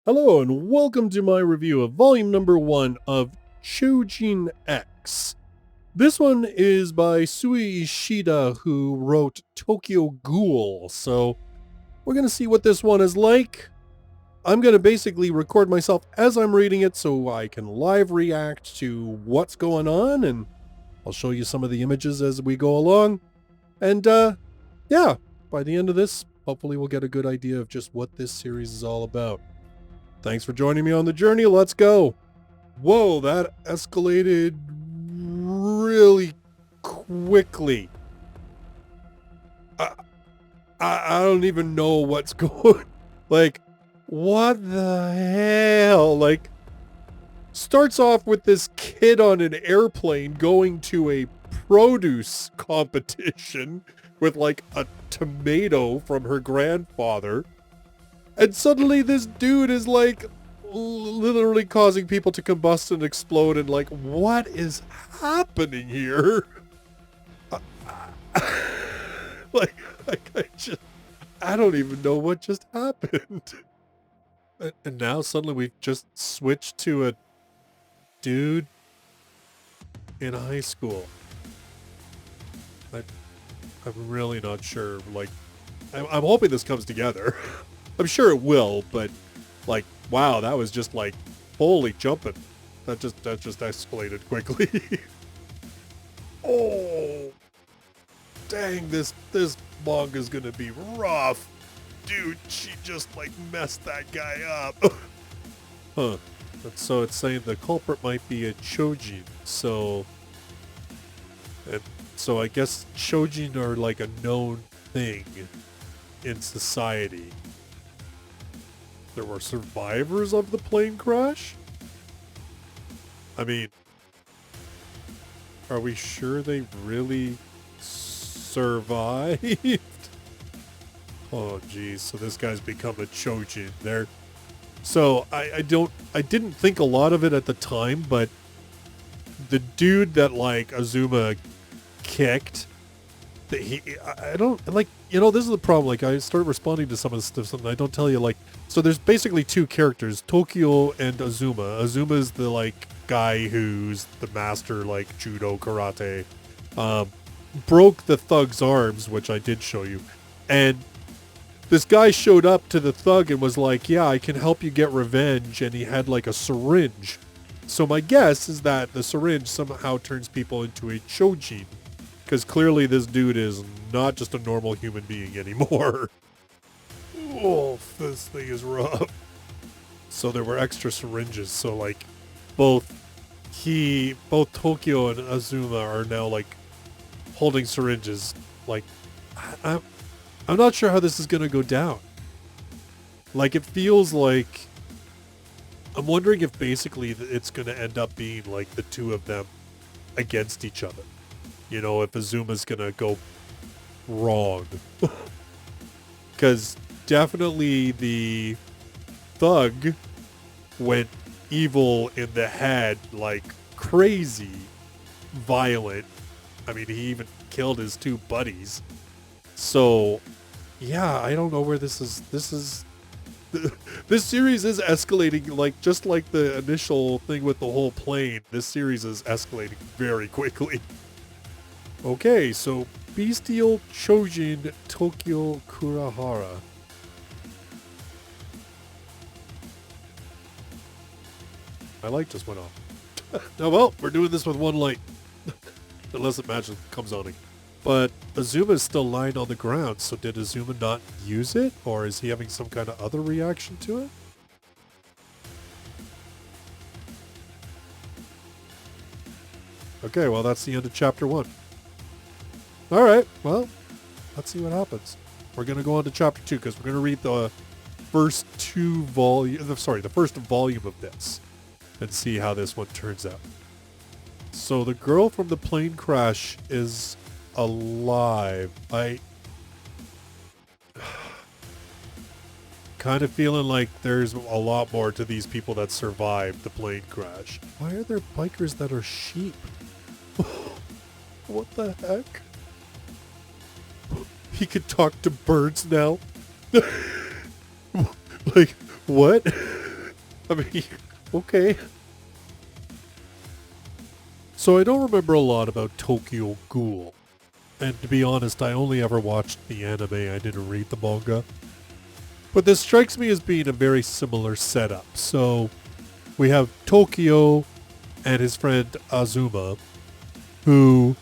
Hello and welcome to my review of volume number 1 of Choujin X. This one is by Sui Ishida, who wrote Tokyo Ghoul, so we're going to see what this one is like. I'm going to basically record myself as I'm reading it so I can live react to what's going on, and I'll show you some of the images as we go along. And yeah, by the end of this, hopefully we'll get a good idea of just what this series is all about. Thanks for joining me on the journey. Let's go. Whoa, that escalated really quickly. I don't even know what's going. Like, what the hell? Like, starts off with this kid on an airplane going to a produce competition with like a tomato from her grandfather. And suddenly this dude is like literally causing people to combust and explode, and like, what is happening here? I don't even know what just happened. And now suddenly we've just switched to a dude in high school. I'm really not sure. Like, I'm hoping this comes together. I'm sure it will, but like, wow, that was just like, holy jumping. That just escalated quickly. Oh, dang, this manga's gonna be rough. Dude, she just like messed that guy up. Huh. So it's saying the culprit might be a Choujin. So I guess Choujin are like a known thing in society. There were survivors of the plane crash? I mean, are we sure they really survived? Oh geez, so this guy's become a Choujin there. So I didn't think a lot of it at the time, but the dude that like Azuma kicked, I don't like, you know, this is the problem. Like, I start responding to some of the stuff and I don't tell you, like, so there's basically two characters, Tokyo and Azuma. Azuma's the like guy who's the master like judo karate, broke the thug's arms, which I did show you, and this guy showed up to the thug and was like, yeah, I can help you get revenge, and he had like a syringe. So my guess is that the syringe somehow turns people into a Choujin, because clearly this dude is not just a normal human being anymore. Oh, this thing is rough. So there were extra syringes, so like both Tokyo and Azuma are now like holding syringes. Like, I'm not sure how this is gonna go down. Like, it feels like, I'm wondering if basically it's gonna end up being like the two of them against each other. You know, if Azuma's gonna go wrong. Because definitely the thug went evil in the head, like crazy violent. I mean, he even killed his two buddies. So yeah, I don't know where this is. This series is escalating, like, just like the initial thing with the whole plane. This series is escalating very quickly. Okay, so Bestial Choujin Tokyo Kurahara. My light just went off. Now, well, we're doing this with one light. Unless it magically comes on again. But Azuma is still lying on the ground, so did Azuma not use it? Or is he having some kind of other reaction to it? Okay, well, that's the end of chapter 1. Alright, well, let's see what happens. We're going to go on to chapter 2, because we're going to read the first the first volume of this, and see how this one turns out. So the girl from the plane crash is alive. I kind of feeling like there's a lot more to these people that survived the plane crash. Why are there bikers that are sheep? What the heck? He could talk to birds now? Like, what? I mean, okay. So I don't remember a lot about Tokyo Ghoul. And to be honest, I only ever watched the anime, I didn't read the manga. But this strikes me as being a very similar setup. So we have Tokyo and his friend Azuma, who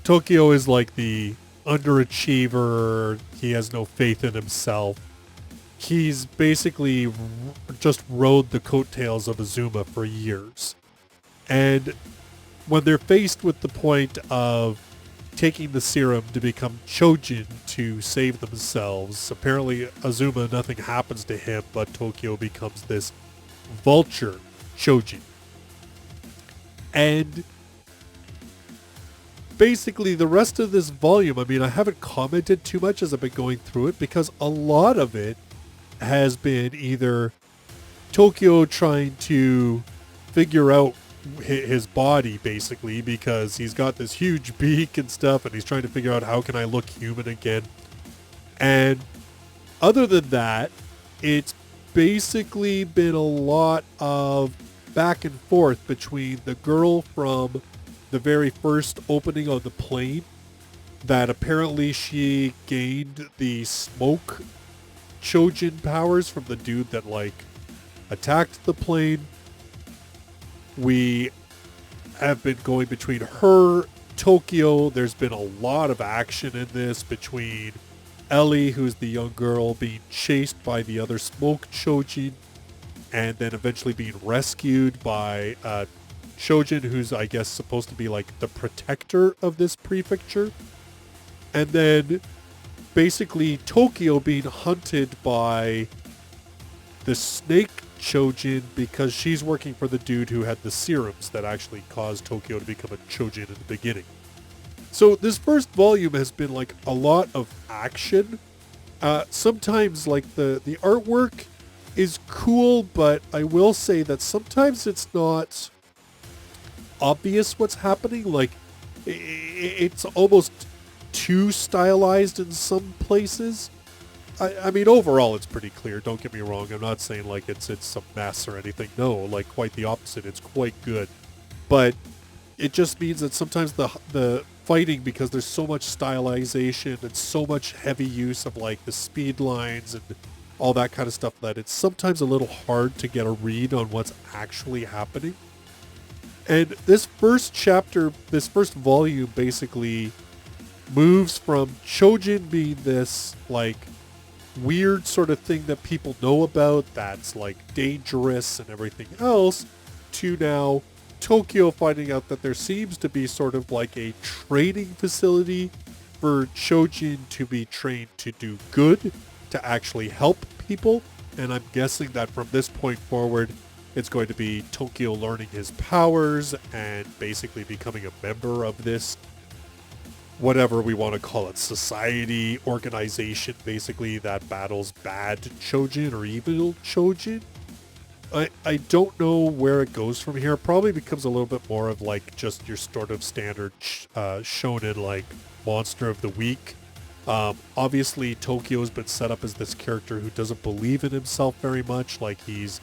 Tokyo is like the underachiever, he has no faith in himself. He's basically just rode the coattails of Azuma for years. And when they're faced with the point of taking the serum to become Choujin to save themselves, apparently Azuma, nothing happens to him, but Tokyo becomes this vulture Choujin. And basically the rest of this volume, I mean, I haven't commented too much as I've been going through it because a lot of it has been either Tokyo trying to figure out his body, basically, because he's got this huge beak and stuff, and he's trying to figure out how can I look human again. And other than that, it's basically been a lot of back and forth between the girl from the very first opening of the plane, that apparently she gained the smoke Choujin powers from the dude that like attacked the plane. We have been going between her, Tokyo. There's been a lot of action in this between Ellie, who's the young girl, being chased by the other smoke Choujin, and then eventually being rescued by Choujin, who's I guess supposed to be like the protector of this prefecture. And then basically Tokyo being hunted by the snake Choujin because she's working for the dude who had the serums that actually caused Tokyo to become a Choujin in the beginning. So this first volume has been like a lot of action. Sometimes like the artwork is cool, but I will say that sometimes it's not obvious what's happening. Like it's almost too stylized in some places. I mean, overall, it's pretty clear. Don't get me wrong. I'm not saying like it's a mess or anything. No, like quite the opposite. It's quite good, but it just means that sometimes the fighting, because there's so much stylization and so much heavy use of like the speed lines and all that kind of stuff, that it's sometimes a little hard to get a read on what's actually happening. And this first chapter, this first volume, basically moves from Choujin being this like weird sort of thing that people know about that's like dangerous and everything else, to now Tokyo finding out that there seems to be sort of like a training facility for Choujin to be trained to do good, to actually help people. And I'm guessing that from this point forward, it's going to be Tokyo learning his powers and basically becoming a member of this, whatever we want to call it, society, organization, basically, that battles bad Choujin or evil Choujin. I don't know where it goes from here. It probably becomes a little bit more of like just your sort of standard shonen like monster of the week. Obviously Tokyo's been set up as this character who doesn't believe in himself very much. Like he's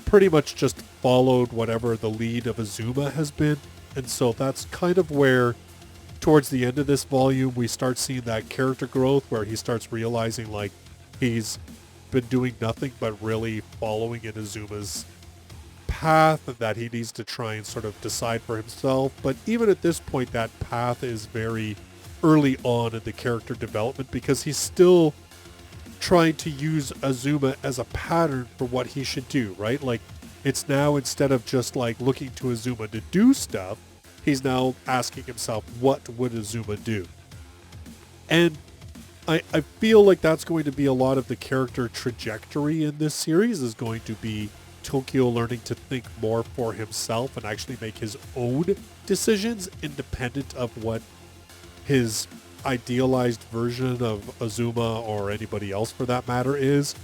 pretty much just followed whatever the lead of Azuma has been. And so that's kind of where towards the end of this volume we start seeing that character growth, where he starts realizing like he's been doing nothing but really following in Azuma's path, and that he needs to try and sort of decide for himself. But even at this point, that path is very early on in the character development, because he's still trying to use Azuma as a pattern for what he should do, right? Like it's now, instead of just like looking to Azuma to do stuff, he's now asking himself, what would Azuma do? And I feel like that's going to be a lot of the character trajectory in this series, is going to be Tokyo learning to think more for himself and actually make his own decisions independent of what his idealized version of Azuma, or anybody else for that matter, is.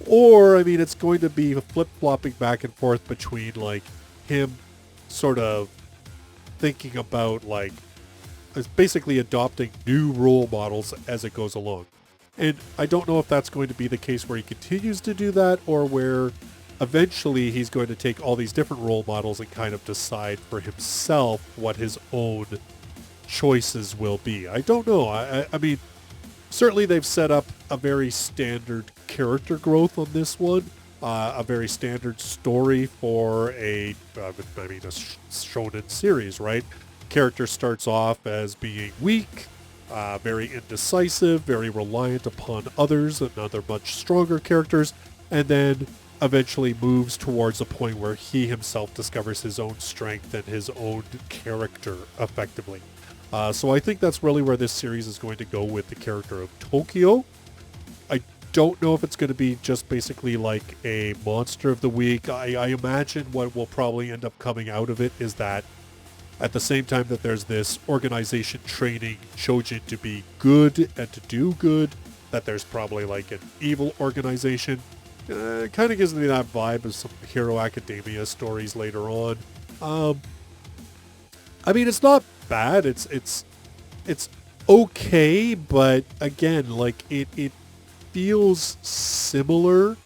Or, I mean, it's going to be flip-flopping back and forth between like him sort of thinking about like basically adopting new role models as it goes along. And I don't know if that's going to be the case where he continues to do that, or where eventually he's going to take all these different role models and kind of decide for himself what his own choices will be. I don't know. I mean, certainly they've set up a very standard character growth on this one. A very standard story for a shonen series, right? Character starts off as being weak, very indecisive, very reliant upon others and other much stronger characters, and then eventually moves towards a point where he himself discovers his own strength and his own character effectively. So I think that's really where this series is going to go with the character of Tokyo. I don't know if it's going to be just basically like a monster of the week. I imagine what will probably end up coming out of it is that at the same time that there's this organization training Choujin to be good and to do good, that there's probably like an evil organization. It kind of gives me that vibe of some Hero Academia stories later on. I mean, it's not bad. It's okay, but again, like it feels similar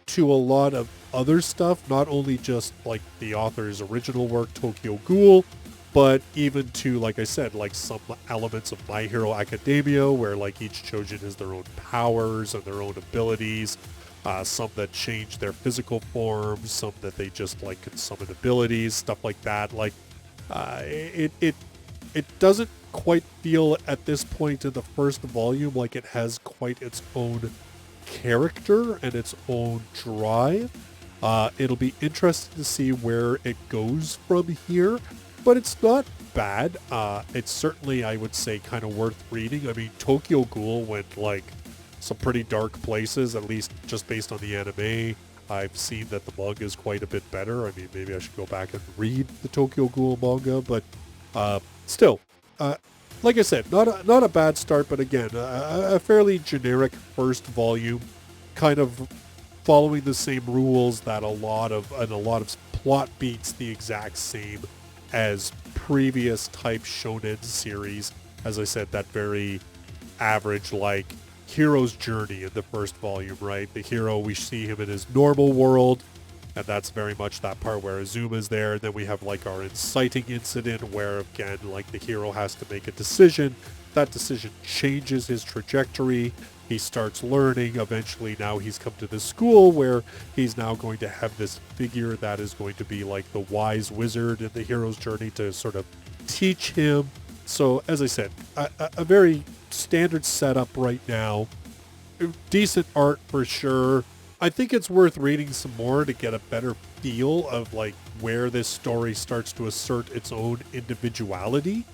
to a lot of other stuff, not only just like the author's original work, Tokyo Ghoul, but even to, like I said, like some elements of My Hero Academia, where like each Choujin has their own powers and their own abilities. Some that change their physical forms, some that they just like can summon abilities, stuff like that. Like it doesn't quite feel at this point in the first volume like it has quite its own character and its own drive. It'll be interesting to see where it goes from here, but it's not bad. It's certainly, I would say, kind of worth reading. I mean, Tokyo Ghoul went like some pretty dark places, at least just based on the anime. I've seen that the manga is quite a bit better. I mean, maybe I should go back and read the Tokyo Ghoul manga, but still, like I said, not a bad start, but again, a fairly generic first volume, kind of following the same rules that a lot of plot beats the exact same as previous type shonen series. As I said, that very average, like, hero's journey in the first volume, right? The hero, we see him in his normal world, and that's very much that part where Azuma's there. And then we have like our inciting incident where, again, like the hero has to make a decision. That decision changes his trajectory. He starts learning. Eventually now he's come to this school where he's now going to have this figure that is going to be like the wise wizard in the hero's journey to sort of teach him. So as I said, a very standard setup right now. Decent art for sure. I think it's worth reading some more to get a better feel of like where this story starts to assert its own individuality.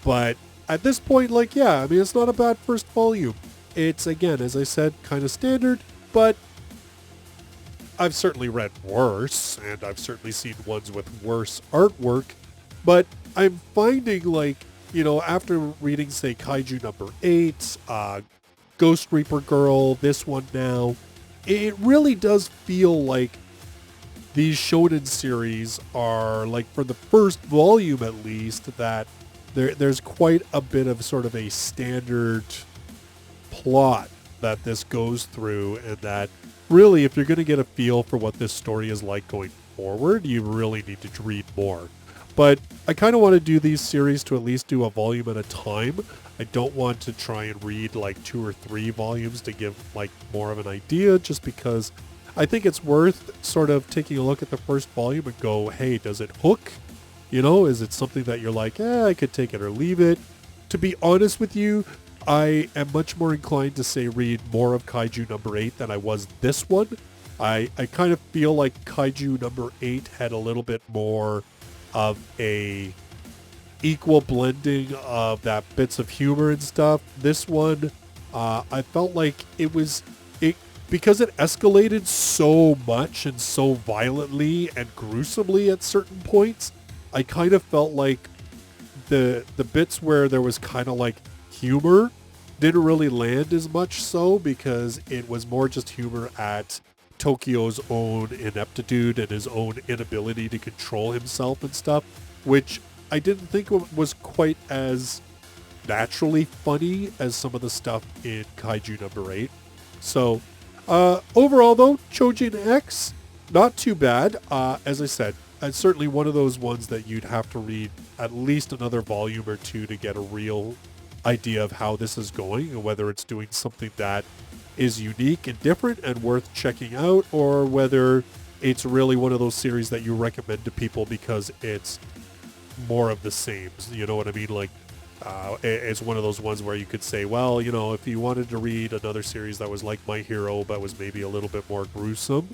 But at this point, like, yeah, I mean, it's not a bad first volume. It's, again, as I said, kind of standard, but I've certainly read worse, and I've certainly seen ones with worse artwork. But I'm finding, like, you know, after reading, say, Kaiju number 8, Ghost Reaper Girl, this one now, it really does feel like these shonen series are, like, for the first volume at least, that there's quite a bit of sort of a standard plot that this goes through, and that really, if you're going to get a feel for what this story is like going forward, you really need to read more. But I kind of want to do these series to at least do a volume at a time. I don't want to try and read like 2 or 3 volumes to give like more of an idea, just because I think it's worth sort of taking a look at the first volume and go, hey, does it hook? You know, is it something that you're like, I could take it or leave it? To be honest with you, I am much more inclined to say read more of Kaiju number 8 than I was this one. I kind of feel like Kaiju number 8 had a little bit more of a equal blending of that bits of humor and stuff. This one, I felt like it because it escalated so much and so violently and gruesomely at certain points. I kind of felt like the bits where there was kind of like humor didn't really land as much, so because it was more just humor at Tokyo's own ineptitude and his own inability to control himself and stuff, which I didn't think was quite as naturally funny as some of the stuff in Kaiju number 8. So overall though, Choujin X, not too bad. As I said, it's certainly one of those ones that you'd have to read at least another volume or two to get a real idea of how this is going and whether it's doing something that is unique and different and worth checking out, or whether it's really one of those series that you recommend to people because it's more of the same. You know what I mean? Like, it's one of those ones where you could say, well, you know, if you wanted to read another series that was like My Hero but was maybe a little bit more gruesome,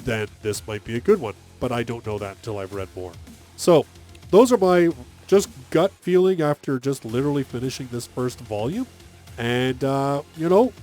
then this might be a good one. But I don't know that until I've read more. So those are my just gut feeling after just literally finishing this first volume. And, you know,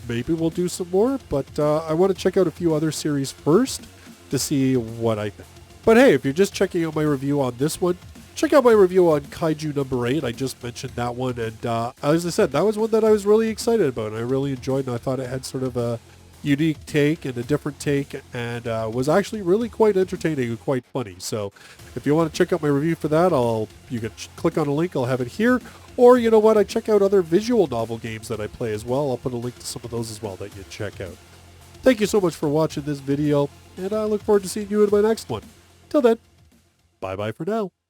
maybe we'll do some more, but I want to check out a few other series first to see what I think. But hey, if you're just checking out my review on this one, check out my review on Kaiju number 8. I just mentioned that one, and as I said, that was one that I was really excited about, and I really enjoyed, and I thought it had sort of a unique take and a different take, and was actually really quite entertaining and quite funny. So if you want to check out my review for that, you can click on a link. I'll have it here. Or you know what, I check out other visual novel games that I play as well. I'll put a link to some of those as well that you check out. Thank you so much for watching this video, and I look forward to seeing you in my next one. Till then, bye-bye for now.